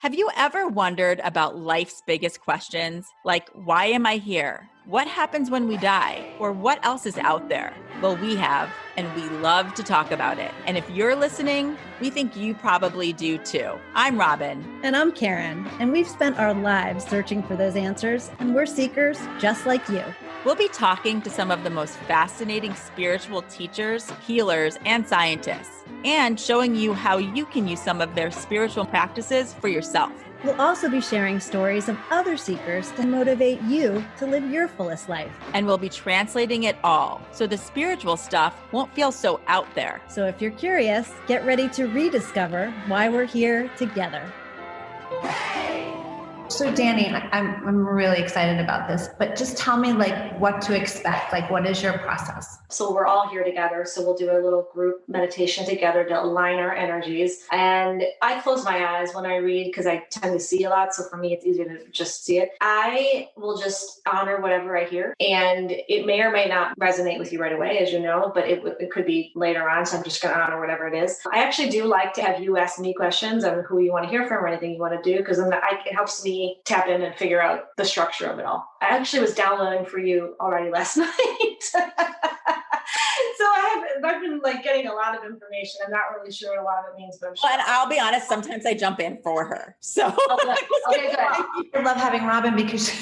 Have you ever wondered about life's biggest questions? Like, why am I here? What happens when we die? Or what else is out there? Well, we have, and we love to talk about it. And if you're listening, we think you probably do too. I'm Robyn. And I'm Karen. And we've spent our lives searching for those answers, and we're seekers just like you. We'll be talking to some of the most fascinating spiritual teachers, healers, and scientists, and showing you how you can use some of their spiritual practices for yourself. We'll also be sharing stories of other seekers to motivate you to live your fullest life. And we'll be translating it all, so the spiritual stuff won't feel so out there. So if you're curious, get ready to rediscover why we're here together. So Dani, I'm really excited about this, but just tell me what to expect. What is your process? So we're all here together. So we'll do a little group meditation together to align our energies. And I close my eyes when I read because I tend to see a lot. So for me, it's easier to just see it. I will just honor whatever I hear. And it may or may not resonate with you right away, as you know, but it could be later on. So I'm just going to honor whatever it is. I actually do like to have you ask me questions on who you want to hear from or anything you want to do, because it helps me tap in and figure out the structure of it all. I actually was downloading for you already last night. So I've been getting a lot of information. I'm not really sure what a lot of it means, but I'm sure. And I'll be honest, sometimes I jump in for her. So okay, good. I love having Robyn because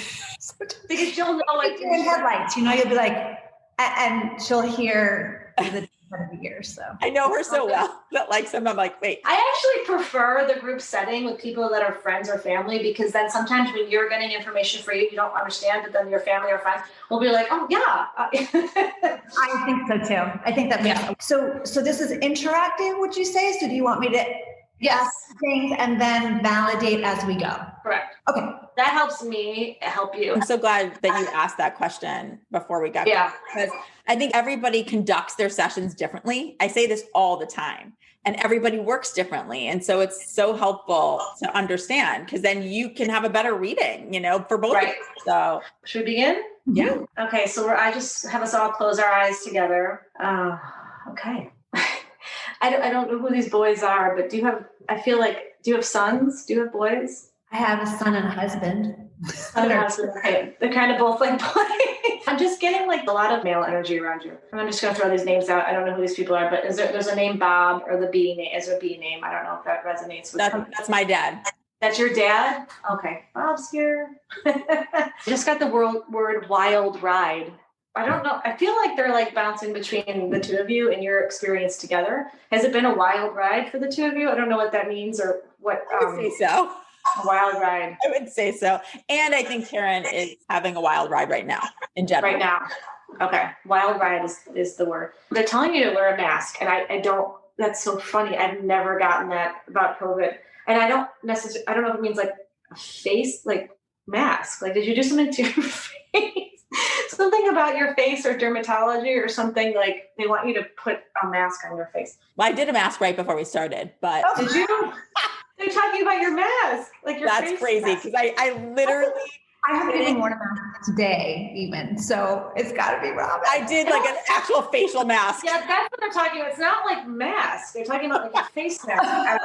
you'll know in headlights. You'll be like, and she'll hear the years. So I know her so well that sometimes I'm like, wait. I actually prefer the group setting with people that are friends or family, because then sometimes when you're getting information for you, you don't understand, but then your family or friends will be like, oh yeah. I think so too. I think that makes sense. So this is interactive, would you say? So do you want me to ask things and then validate as we go? Correct. Okay. That helps me help you. I'm so glad that you asked that question before we got going, because I think everybody conducts their sessions differently. I say this all the time, and everybody works differently. And so it's so helpful to understand, because then you can have a better reading, for both of you. So should we begin? Yeah. Okay. So I just have us all close our eyes together. Okay. I don't know who these boys are, but do you have sons? Do you have boys? I have a son and a husband. Okay. They're kind of both boys. I'm just getting a lot of male energy around you. And I'm just going to throw these names out. I don't know who these people are, but there's a name Bob, or the B name is a B name. I don't know if that resonates with that's my dad. That's your dad? Okay. Bob's here. Just got the word wild ride. I don't know. I feel like they're bouncing between the two of you and your experience together. Has it been a wild ride for the two of you? I don't know what that means or what. I would say so. A wild ride. I would say so. And I think Karen is having a wild ride right now in general. Right now. Okay. Wild ride is the word. They're telling you to wear a mask. And I don't, that's so funny. I've never gotten that about COVID. And I don't know if it means a face, mask. Did you do something to your face? Something about your face or dermatology or something, they want you to put a mask on your face. Well, I did a mask right before we started, but. Oh, did you? They're talking about your mask, your That's face crazy, because I literally. I haven't even worn a mask today, even. So it's got to be Robyn. I did an actual facial mask. Yeah, that's what they're talking about. It's not mask. They're talking about a face mask.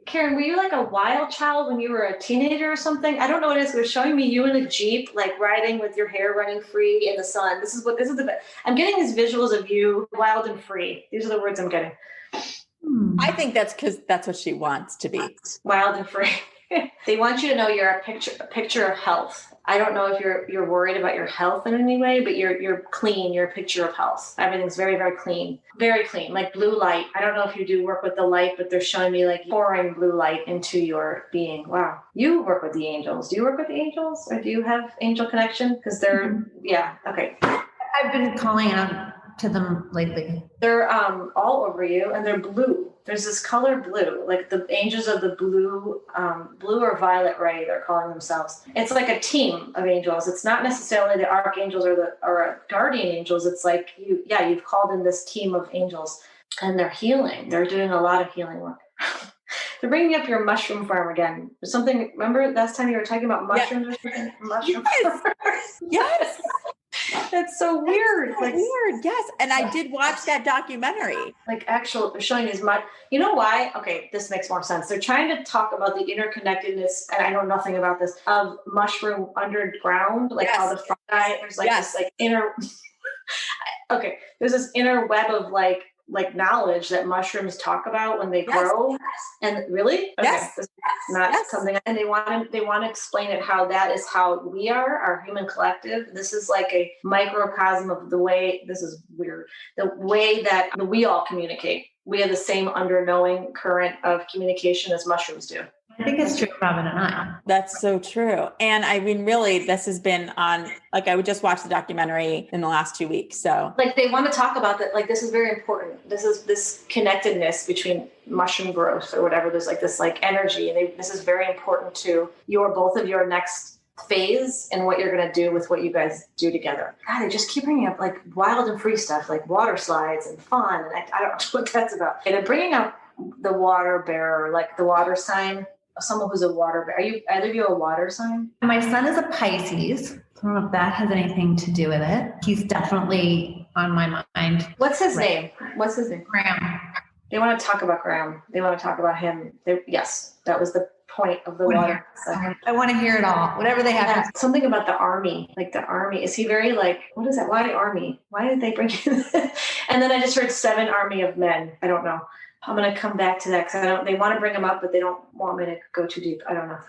Karen, were you a wild child when you were a teenager or something? I don't know what it is. They're showing me you in a Jeep, riding with your hair running free in the sun. I'm getting these visuals of you wild and free. These are the words I'm getting. I think that's because that's what she wants to be. Wild and free. They want you to know you're a picture of health. I don't know if you're worried about your health in any way, but you're clean. You're a picture of health. Everything's very, very clean. Very clean, like blue light. I don't know if you do work with the light, but they're showing me pouring blue light into your being. Wow. You work with the angels. Do you work with the angels, or do you have angel connection? Because they're, okay. I've been calling out to them lately. They're all over you, and they're blue. There's this color blue, the angels of the blue or violet ray, they're calling themselves. It's a team of angels. It's not necessarily the archangels or guardian angels. It's you've called in this team of angels, and they're healing. They're doing a lot of healing work. They're bringing up your mushroom farm again. Remember last time you were talking about mushrooms? Yes. Yes. That's so weird. Like weird. Yes. And I did watch that documentary. Like they're showing as much, you know why? Okay. This makes more sense. They're trying to talk about the interconnectedness, and I know nothing about this, of mushroom underground, like how the fungi, there's like this like inner, okay. There's this inner web of like knowledge that mushrooms talk about when they grow. And really? Okay. This is not something, and they want to explain it, how that is how we are, our human collective. This is like a microcosm of the way, this is weird, the way that we all communicate. We have the same underknowing current of communication as mushrooms do. I think it's true, Robyn and I. That's so true. And I mean, really, this has been on, like, I would just watch the documentary in the last 2 weeks. So like, they want to talk about that. Like, this is very important. This is this connectedness between mushroom growth or whatever. There's like this like energy, and this is very important to both of your next phase and what you're going to do with what you guys do together. God, they just keep bringing up like wild and free stuff, like water slides and fun. And I don't know what that's about. And they're bringing up the water bearer, like the water sign. Someone who's a water bearer. Are either of you a water sign? My son is a Pisces. I don't know if that has anything to do with it. He's definitely on my mind. What's his name? What's his name? Graham. They want to talk about Graham. They want to talk about him. Yes, that was the point of the water. I want to hear it all. Whatever they have. Something about the army. Like the army. Is he very like, what is that? Why army? Why did they bring him? And then I just heard 7 army of men. I don't know. I'm going to come back to that because they want to bring them up, but they don't want me to go too deep. I don't know.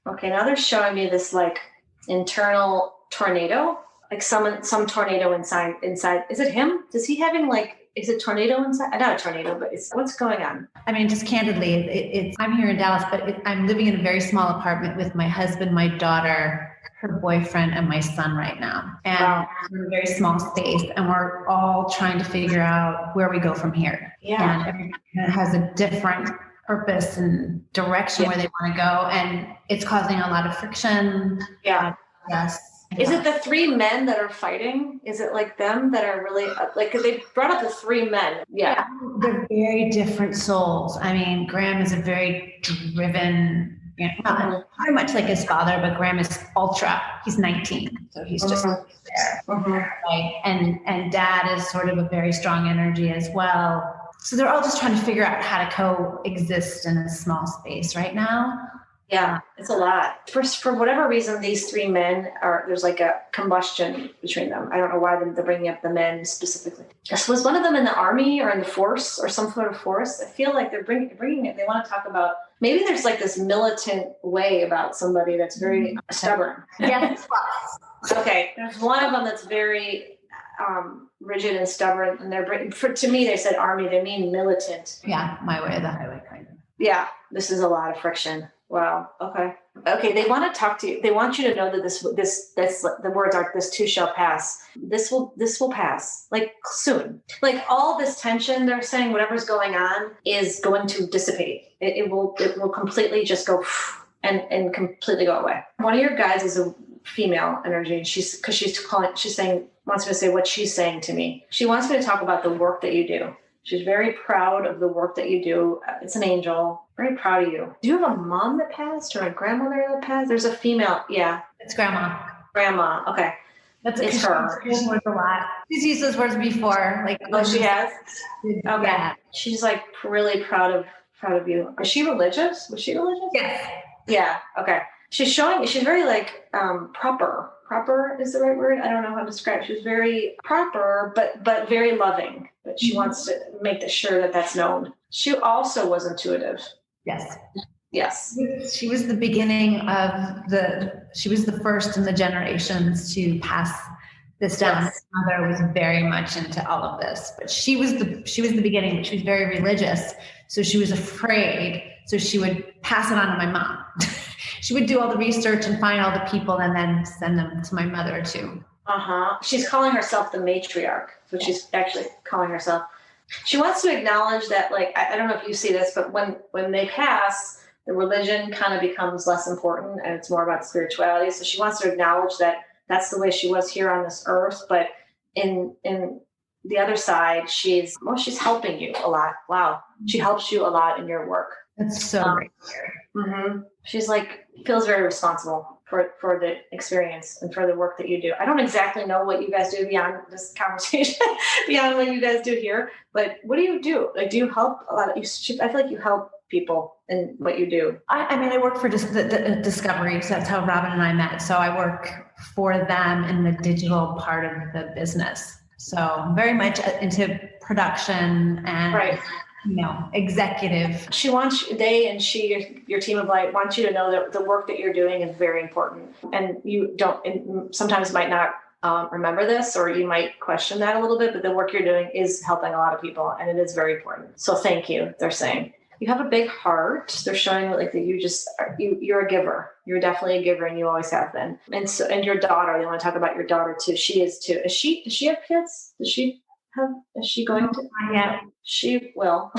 Okay. Now they're showing me this like internal tornado, like some tornado inside. Is it him? Is he having is it tornado inside? Not a tornado, but what's going on? I mean, just candidly, I'm here in Dallas, but I'm living in a very small apartment with my husband, my daughter, her boyfriend, and my son right now. And we're in a very small space, and we're all trying to figure out where we go from here. Yeah. And everybody has a different purpose and direction where they want to go. And it's causing a lot of friction. Yeah. Yes. Is it the 3 men that are fighting? Is it like them that are really like, they brought up the 3 men. Yeah. They're very different souls. I mean, Graham is a very driven, very much like his father, but Graham is ultra. He's 19, so he's just there. Right? And Dad is sort of a very strong energy as well. So they're all just trying to figure out how to coexist in a small space right now. Yeah, it's a lot. For whatever reason, these 3 men there's like a combustion between them. I don't know why they're bringing up the men specifically. Was one of them in the army or in the force or some sort of force? I feel like they're bringing it. They want to talk about, maybe there's like this militant way about somebody that's very stubborn. Yes. Okay, there's one of them that's very rigid and stubborn, and to me, they said army, they mean militant. Yeah, my way or the highway, kind of. Yeah, this is a lot of friction. Wow. Okay. They want to talk to you. They want you to know that this the words are, this too shall pass. This will pass, like soon. Like all this tension, they're saying whatever's going on is going to dissipate. It will completely just go and completely go away. One of your guys is a female energy, and wants me to say what she's saying to me. She wants me to talk about the work that you do. She's very proud of the work that you do. It's an angel. Very proud of you. Do you have a mom that passed or a grandmother that passed? There's a female. Yeah. It's Grandma. Grandma. Okay. It's her. She's used a lot. She's used those words before. She has? Okay. Yeah. She's like really proud of you. Is she religious? Was she religious? Yes. Yeah. Okay. She's very like proper. Proper is the right word. I don't know how to describe it. She's very proper, but very loving. But she wants to make sure that that's known. She also was intuitive. Yes. Yes. She was the beginning of she was the first in the generations to pass this down. Yes. My mother was very much into all of this, but she was the beginning, but she was very religious. So she was afraid. So she would pass it on to my mom. She would do all the research and find all the people and then send them to my mother too. She's calling herself the matriarch. So she's actually calling herself. She wants to acknowledge that, like, I don't know if you see this, but when they pass, the religion kind of becomes less important and it's more about spirituality. So she wants to acknowledge that that's the way she was here on this earth. But in the other side, she's helping you a lot. Wow. She helps you a lot in your work. That's so great. She's like, feels very responsible for the experience and for the work that you do. I don't exactly know what you guys do beyond this conversation, beyond what you guys do here, but what do you do? Like, do you help a lot of you? I feel like you help people in what you do. I mean, I work for just the Discovery. So that's how Robyn and I met. So I work for them in the digital part of the business. So I'm very much into production and, right. Executive. She wants, your team of light wants you to know that the work that you're doing is very important. And you sometimes might not remember this, or you might question that a little bit, but the work you're doing is helping a lot of people, and it is very important. So thank you, they're saying. You have a big heart. They're showing like that you're a giver. You're definitely a giver, and you always have been. And your daughter, they want to talk about your daughter too. She is too. Does she have kids? Is she going to? Yeah. She will.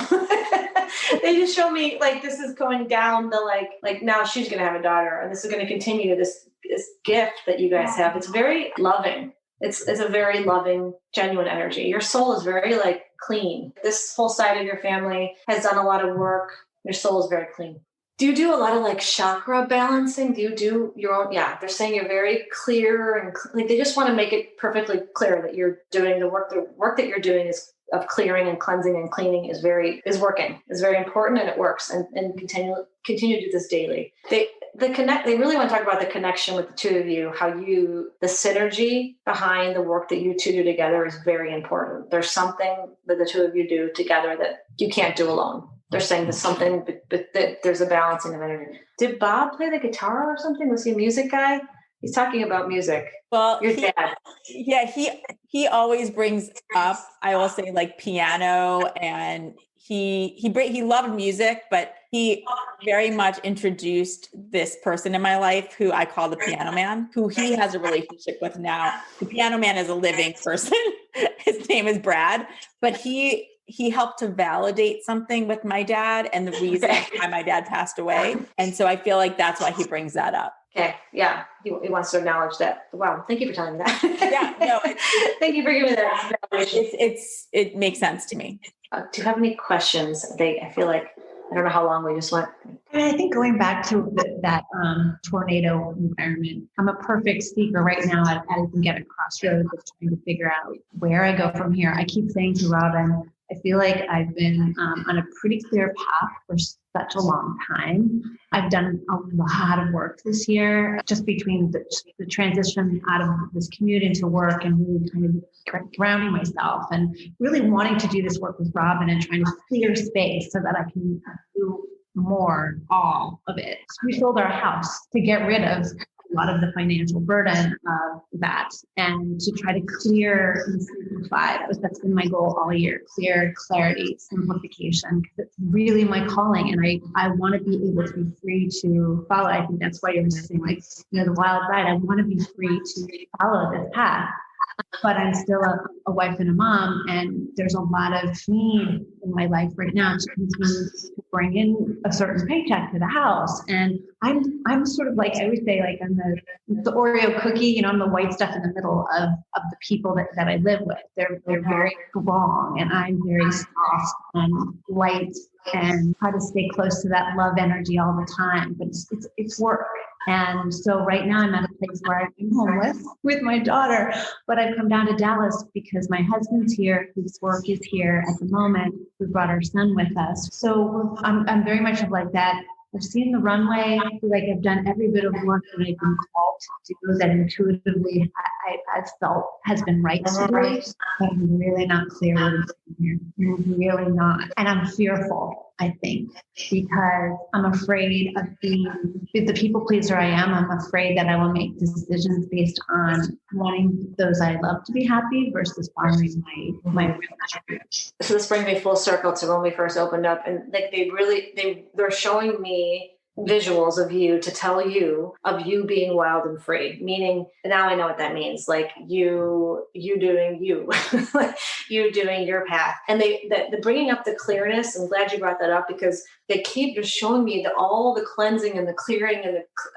They just show me like this is going down the like now she's going to have a daughter, and this is going to continue this gift that you guys have. It's very loving. It's a very loving, genuine energy. Your soul is very like clean. This whole side of your family has done a lot of work. Your soul is very clean. Do you do a lot of like chakra balancing? Do you do your own? Yeah, they're saying you're very clear and like they just want to make it perfectly clear that you're doing the work. The work that you're doing is of clearing and cleansing and cleaning is working. It's very important, and it works. And continue to do this daily. They really want to talk about the connection with the two of you, the synergy behind the work that you two do together is very important. There's something that the two of you do together that you can't do alone. They're saying there's something, but that there's a balancing of energy. Did Bob play the guitar or something? Was he a music guy? He's talking about music. Well, your dad. Yeah, he always brings up, I will say, like piano, and he loved music, but he very much introduced this person in my life who I call the piano man, who he has a relationship with now. The piano man is a living person. His name is Brad, but he helped to validate something with my dad and the reason why my dad passed away. And so I feel like that's why he brings that up. Okay. Yeah. He wants to acknowledge that. Wow. Thank you for telling me that. Yeah. No. Thank you for giving me that validation. It makes sense to me. Do you have any questions? I feel like, I don't know how long we just went. And I think going back to that tornado environment, I'm a perfect speaker right now. I think at a crossroads of trying to figure out where I go from here. I keep saying to Robyn, I feel like I've been on a pretty clear path for such a long time. I've done a lot of work this year, just between the transition out of this commute into work and really kind of grounding myself and really wanting to do this work with Robyn and trying to clear space so that I can do all of it. We sold our house to get rid of a lot of the financial burden of that and to try to clear and simplify. That's been my goal all year. Clarity, simplification, because it's really my calling. And I want to be able to be free to follow. I think that's why you're saying the wild ride. I want to be free to follow this path. But I'm still a wife and a mom, and there's a lot of need in my life right now to continue to bring in a certain paycheck to the house. And I'm sort of like, I always say, like I'm the Oreo cookie, I'm the white stuff in the middle of the people that I live with. They're very strong, and I'm very soft and light, and try to stay close to that love energy all the time. But it's work. And so right now I'm at a place where I'm homeless with my daughter, but I've come down to Dallas because my husband's here, his work is here at the moment. We brought our son with us. So I'm very much of like that. I've seen the runway. I feel like I've done every bit of work that I've been called to do that intuitively I've felt has been right to do. But I'm really not clear what it's here. I'm really not. And I'm fearful, I think, because I'm afraid of being the people pleaser I am. I'm afraid that I will make decisions based on wanting those I love to be happy versus following my real truth. So this brings me full circle to when we first opened up, and like they're showing me visuals of you to tell you of you being wild and free, meaning now I know what that means. Like you doing you, like you doing your path. And the bringing up the clearness, I'm glad you brought that up because they keep just showing me that all the cleansing and the clearing and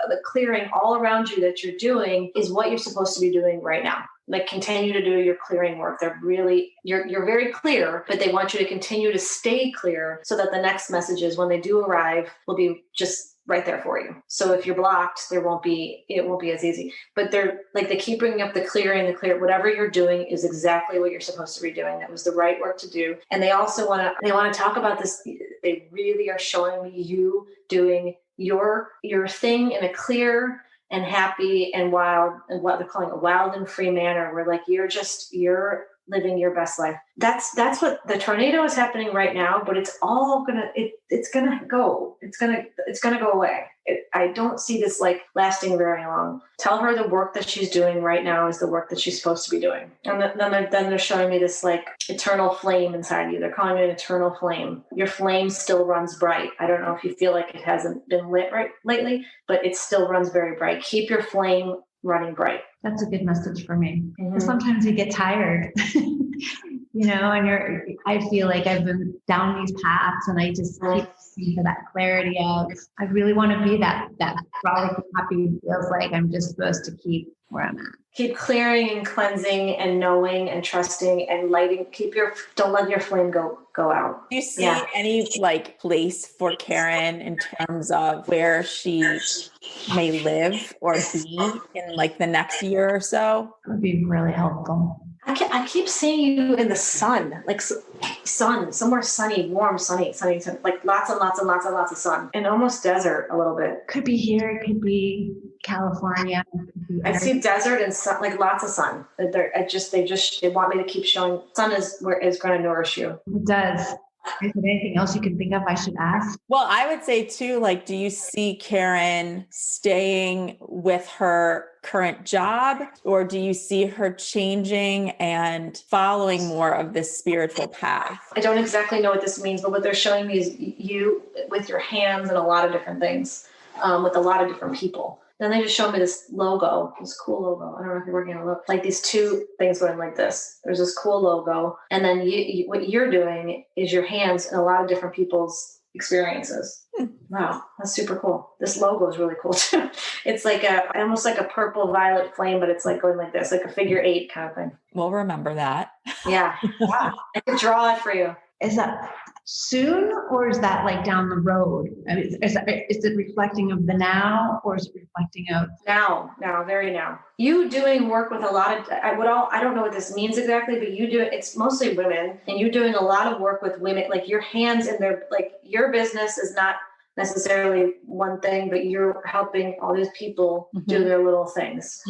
the clearing all around you that you're doing is what you're supposed to be doing right now. Like continue to do your clearing work. They're really, you're very clear, but they want you to continue to stay clear so that the next messages when they do arrive will be just right there for you. So if you're blocked, it won't be as easy. But they're like, they keep bringing up the clearing, whatever you're doing is exactly what you're supposed to be doing. That was the right work to do. And they also want to talk about this. They really are showing me you doing your thing in a clear and happy and wild, and what they're calling a wild and free manner, where like you're living your best life. That's what the tornado is happening right now, but it's all it's gonna go away. I don't see this like lasting very long. Tell her the work that she's doing right now is the work that she's supposed to be doing. And then they're showing me this like eternal flame inside you. They're calling it an eternal flame. Your flame still runs bright. I don't know if you feel like it hasn't been lit right lately, but it still runs very bright. Keep your flame running bright. That's a good message for me. Mm-hmm. Sometimes you get tired, and I feel like I've been down these paths and I just keep seeing that clarity of, I really want to be that frolic and happy feels like I'm just supposed to keep where I'm at. Keep clearing and cleansing and knowing and trusting and lighting. Don't let your flame go out. Do you see any like place for Karen in terms of where she may live or be in like the next year or so? That would be really helpful. I keep seeing you in the sun, like sun, somewhere sunny, warm, sunny, like lots and lots and lots and lots of sun, and almost desert a little bit. Could be here. It could be California. I see desert and sun, like lots of sun. They want me to keep showing sun is going to nourish you. It does. Is there anything else you can think of I should ask? Well, I would say too, like, do you see Karen staying with her current job, or do you see her changing and following more of this spiritual path? I don't exactly know what this means, but what they're showing me is you with your hands and a lot of different things, with a lot of different people. Then they just showed me this logo, this cool logo. I don't know if you're working on a logo. Like these two things going like this. There's this cool logo. And then what you're doing is your hands in a lot of different people's experiences. Wow, that's super cool. This logo is really cool too. It's like almost like a purple violet flame, but it's like going like this, like a figure 8 kind of thing. We'll remember that. Yeah. Wow. I can draw it for you. Is that soon, or is that like down the road? I mean, is it reflecting of the now, or is it reflecting of now, very now? You doing work with a lot of, I don't know what this means exactly, but it's mostly women, and you're doing a lot of work with women, like your hands in their, like your business is not necessarily one thing, but you're helping all these people do their little things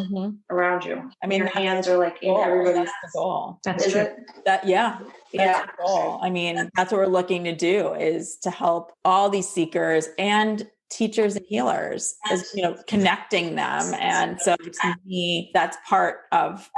around you. I mean, your hands are like in everybody's. That's the goal. That's true. That's the goal. I mean, that's what we're looking to do, is to help all these seekers and teachers and healers, is, connecting them. And so to me, that's part of,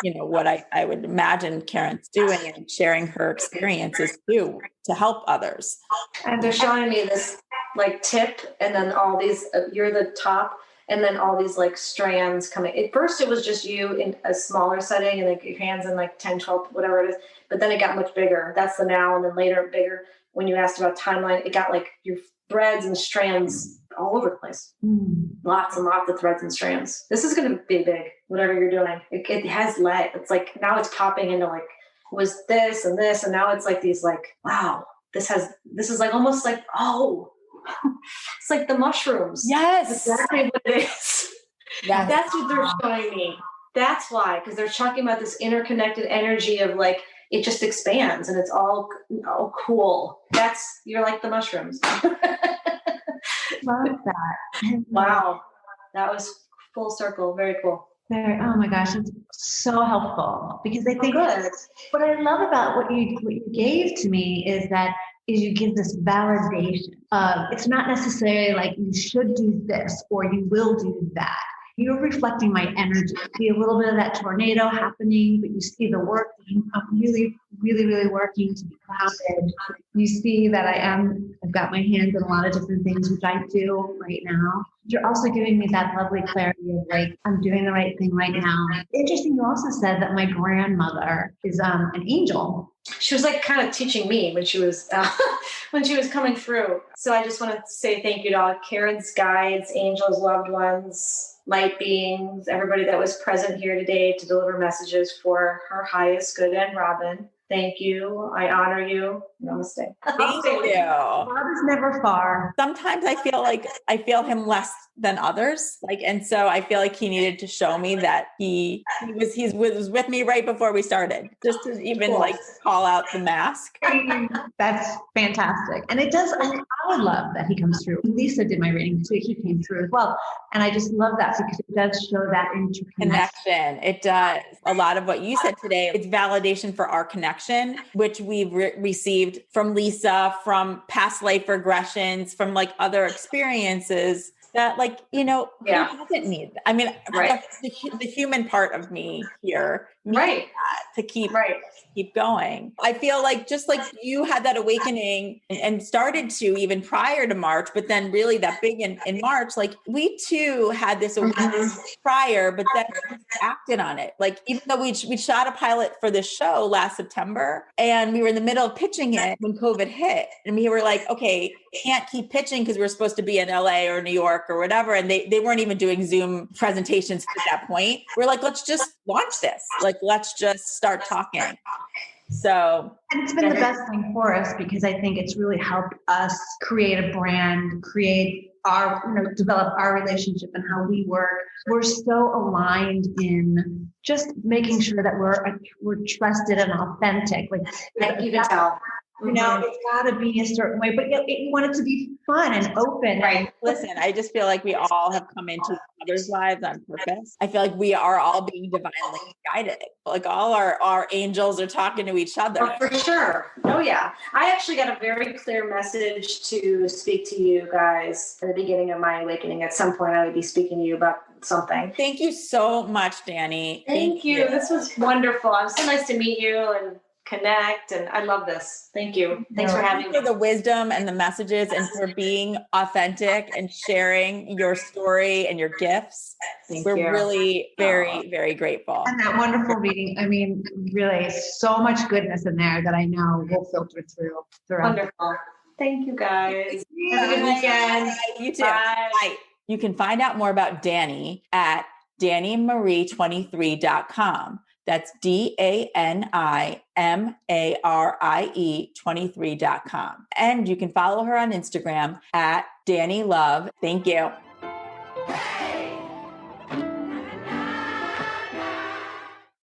what I would imagine Karen's doing, and sharing her experiences too, to help others. And they're showing me this like tip, and then all these, you're the top, and then all these like strands coming. At first it was just you in a smaller setting, and like your hands in like 10, 12, whatever it is. But then it got much bigger. That's the now. And then later bigger. When you asked about timeline, it got like your threads and strands all over the place. Lots and lots of threads and strands. This is going to be big, whatever you're doing. It has legs. It's like, now it's popping into like, was this and this. And now it's like these like, wow, this is like almost like, oh, it's like the mushrooms. Yes. That's exactly what it is. Yes. That's what they're showing me. That's why, because they're talking about this interconnected energy of like, it just expands and it's all cool. You're like the mushrooms. Love that. Wow. That was full circle. Very cool. Oh my gosh, it's so helpful, because I think what I love about what you gave to me is you give this validation of, it's not necessarily like you should do this or you will do that. You're reflecting my energy. You see a little bit of that tornado happening, but you see the work. I'm really, really, really working to be grounded. You see that I've got my hands in a lot of different things, which I do right now. You're also giving me that lovely clarity of like, I'm doing the right thing right now. Interesting. You also said that my grandmother is an angel. She was like kind of teaching me when she was coming through. So I just want to say thank you to all Karen's guides, angels, loved ones, light beings, everybody that was present here today to deliver messages for her highest good and Robyn. Thank you. I honor you. Namaste. Thank you. Love is never far. Sometimes I feel like I feel him less than others. And so I feel like he needed to show me that he was with me right before we started, just to even call out the mask. That's fantastic. And it does, I would love that he comes through. Lisa did my reading too. He came through as well. And I just love that because it does show that interconnection. It does. A lot of what you said today, it's validation for our connection, which we've received from Lisa, from past life regressions, from other experiences that who doesn't need that? I mean, the human part of me here needs that to keep going. I feel just like you had that awakening and started to even prior to March, but then really that big in March, we too had this awakening prior, but then acted on it. Even though we shot a pilot for this show last September and we were in the middle of pitching it when COVID hit, and we were like, okay, can't keep pitching because we're supposed to be in LA or New York or whatever. And they weren't even doing Zoom presentations at that point. We're like, let's just launch this. Let's just start talking. So, and it's been the best thing for us because I think it's really helped us create a brand, create our, develop our relationship and how we work. We're so aligned in just making sure that we're trusted and authentic. You can tell. It's got to be a certain way, but you want it to be fun and open. Right. Listen, I just feel like we all have come into each other's lives on purpose. I feel like we are all being divinely guided. All our angels are talking to each other. Oh, for sure. Oh, yeah. I actually got a very clear message to speak to you guys at the beginning of my awakening. At some point, I would be speaking to you about something. Thank you so much, Dani. Thank you. This was wonderful. It was so nice to meet you and connect, and I love this. Thank you. Thanks for having me. For the wisdom and the messages and for being authentic and sharing your story and your gifts. We're really very, very grateful. And that wonderful reading. I mean, really so much goodness in there that I know will filter through. Wonderful. Thank you guys. Have a good weekend. You too. Bye. You can find out more about Dani at DaniMarie23.com. That's DaniMarie23.com. And you can follow her on Instagram at Dani Love. Thank you.